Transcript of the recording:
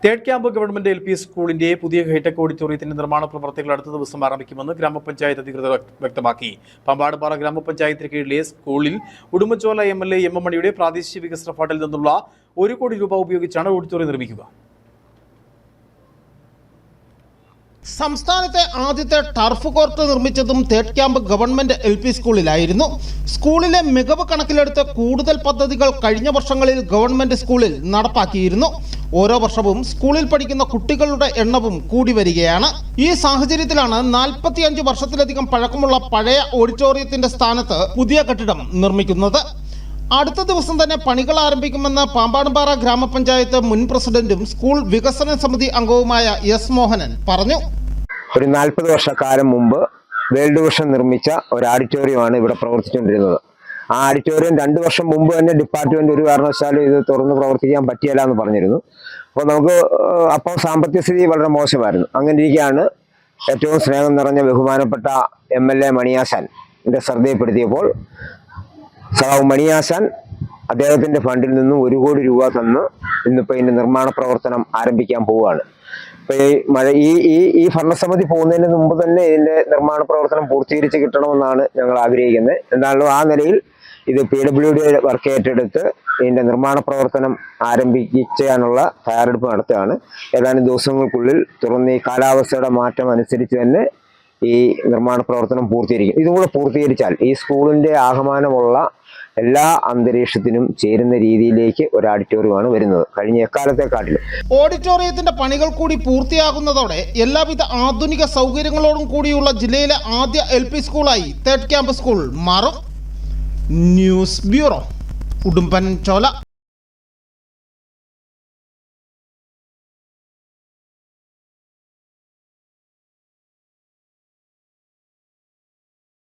Third camp government LP സ്കൂളിന്റെ പുതിയ hi tech ഓഡിറ്റോറിയത്തിന്റെ നിർമ്മാണ പ്രവർത്തികൾ അടുത്ത ദിവസം ആരംഭിക്കുമെന്ന് ഗ്രാമപഞ്ചായത്ത് അധികൃതർ വ്യക്തമാക്കി. പാമ്പാടുംപാറ ഗ്രാമപഞ്ചായത്തിന് കീഴിലെ സ്കൂളിൽ ഉടുമ്പൻചോല MLA M. M. മണിയുടെ പ്രാദേശിക വികസന ഫണ്ടിൽ നിന്നുള്ള 1 കോടി രൂപ ഉപയോഗിച്ചാണ് ഓഡിറ്റോറിയം നിർമ്മിക്കുക. സംസ്ഥാനത്തെ ആദ്യത്തെ ടർഫ് കോർട്ട് നിർമ്മിച്ചതും തേർഡ് ക്യാമ്പ് ഗവൺമെന്റ് LP സ്കൂളിലായിരുന്നു. സ്കൂളിലെ മികവ് കണക്കിലെടുത്ത് കൂടുതൽ പദ്ധതികൾ കഴിഞ്ഞ വർഷങ്ങളിൽ ഗവൺമെന്റ് സ്കൂളിൽ നടപ്പാക്കിയിരുന്നു. ഓരോ വർഷവും സ്കൂളിൽ പഠിക്കുന്ന കുട്ടികളുടെ എണ്ണവും കൂടി വരികയാണ്. ഈ സാഹചര്യത്തിലാണ് 45 വർഷത്തിലധികം പഴക്കമുള്ള പഴയ ഓഡിറ്റോറിയത്തിന്റെ സ്ഥാനത്ത് പുതിയ കെട്ടിടം നിർമ്മിക്കുന്നത്. അടുത്ത ദിവസം തന്നെ പണികൾ ആരംഭിക്കുമെന്ന് പാമ്പാടുംപാറ ഗ്രാമപഞ്ചായത്ത് മുൻ പ്രസിഡന്റും സ്കൂൾ വികസന സമിതി അംഗവുമായ S. മോഹനൻ പറഞ്ഞു. ഒരു 40 വർഷക്കാലം മുമ്പ് വേൾഡ് വിഷൻ നിർമ്മിച്ച ഒരു ഓഡിറ്റോറിയമാണ് ഇവിടെ പ്രവർത്തിച്ചുകൊണ്ടിരുന്നത്. ആ ഓഡിറ്റോറിയം 2 വർഷം മുമ്പ് തന്നെ ഡിപ്പാർട്ട്മെന്റ് ഒരു കാരണവശാലും ഇത് തുറന്ന് പ്രവർത്തിക്കാൻ പറ്റിയല്ല എന്ന് പറഞ്ഞിരുന്നു. അപ്പോൾ സാമ്പത്തിക സ്ഥിതി വളരെ മോശമായിരുന്നു. അങ്ങനെ ഇരിക്കുകയാണ് ഏറ്റവും സ്നേഹം നിറഞ്ഞ ബഹുമാനപ്പെട്ട MLA മണിയാശാൻ്റെ ശ്രദ്ധയിൽപ്പെടുത്തിയപ്പോൾ സഖാവ് മണിയാശാൻ അദ്ദേഹത്തിൻ്റെ ഫണ്ടിൽ നിന്നും 1 കോടി രൂപ തന്ന് ഇന്നിപ്പോൾ ഇതിൻ്റെ നിർമ്മാണ പ്രവർത്തനം ആരംഭിക്കാൻ പോവുകയാണ്. ഇപ്പോൾ ഈ ഭരണസമിതി പോകുന്നതിന് മുമ്പ് തന്നെ ഇതിൻ്റെ നിർമ്മാണ പ്രവർത്തനം പൂർത്തീകരിച്ച് കിട്ടണമെന്നാണ് ഞങ്ങൾ ആഗ്രഹിക്കുന്നത്. എന്തായാലും ആ നിലയിൽ ഇത് PWD വർക്ക് ഏറ്റെടുത്ത് ഇതിൻ്റെ നിർമ്മാണ പ്രവർത്തനം ആരംഭിക്കാനുള്ള തയ്യാറെടുപ്പ് നടത്തുകയാണ്. ഏതാനും ദിവസങ്ങൾക്കുള്ളിൽ തുറന്ന് ഈ കാലാവസ്ഥയുടെ മാറ്റം അനുസരിച്ച് തന്നെ ഈ നിർമ്മാണ പ്രവർത്തനം പൂർത്തീകരിക്കും. ഇതും കൂടെ പൂർത്തീകരിച്ചാൽ ഈ സ്കൂളിൻ്റെ ആകമാനമുള്ള എല്ലാ അന്തരീക്ഷത്തിനും ചേരുന്ന രീതിയിലേക്ക് ഒരു ഓഡിറ്റോറിയമാണ് വരുന്നത് കഴിഞ്ഞ എക്കാലത്തെക്കാട്ടിലും. ഓഡിറ്റോറിയത്തിന്റെ പണികൾ കൂടി പൂർത്തിയാകുന്നതോടെ എല്ലാവിധ ആധുനിക സൗകര്യങ്ങളോടും കൂടിയുള്ള ജില്ലയിലെ ആദ്യ LP സ്കൂളായി തേർഡ് ക്യാമ്പ് സ്കൂൾ മാറും. News bureau, Udumbanchola.